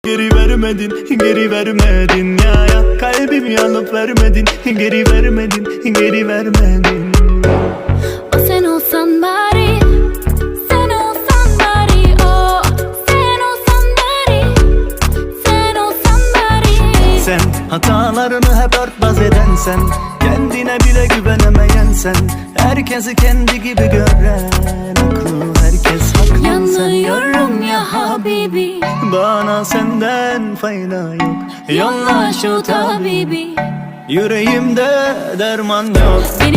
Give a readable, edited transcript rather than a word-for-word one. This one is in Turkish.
Geri vermedin, geri vermedin ya ya. Kalbimi alıp vermedin, geri vermedin, geri vermedin. O sen olsan bari, sen olsan bari, o sen olsan bari, sen olsan bari. Sen hatalarını hep örtbas eden sen, kendine bile güvenemeyen sen, herkesi kendi gibi gören, aklı herkes haklı sen. Yanıyorum ya habibi, Bana senden fayda yok. yolla şu tabibi. Yüreğimde derman yok.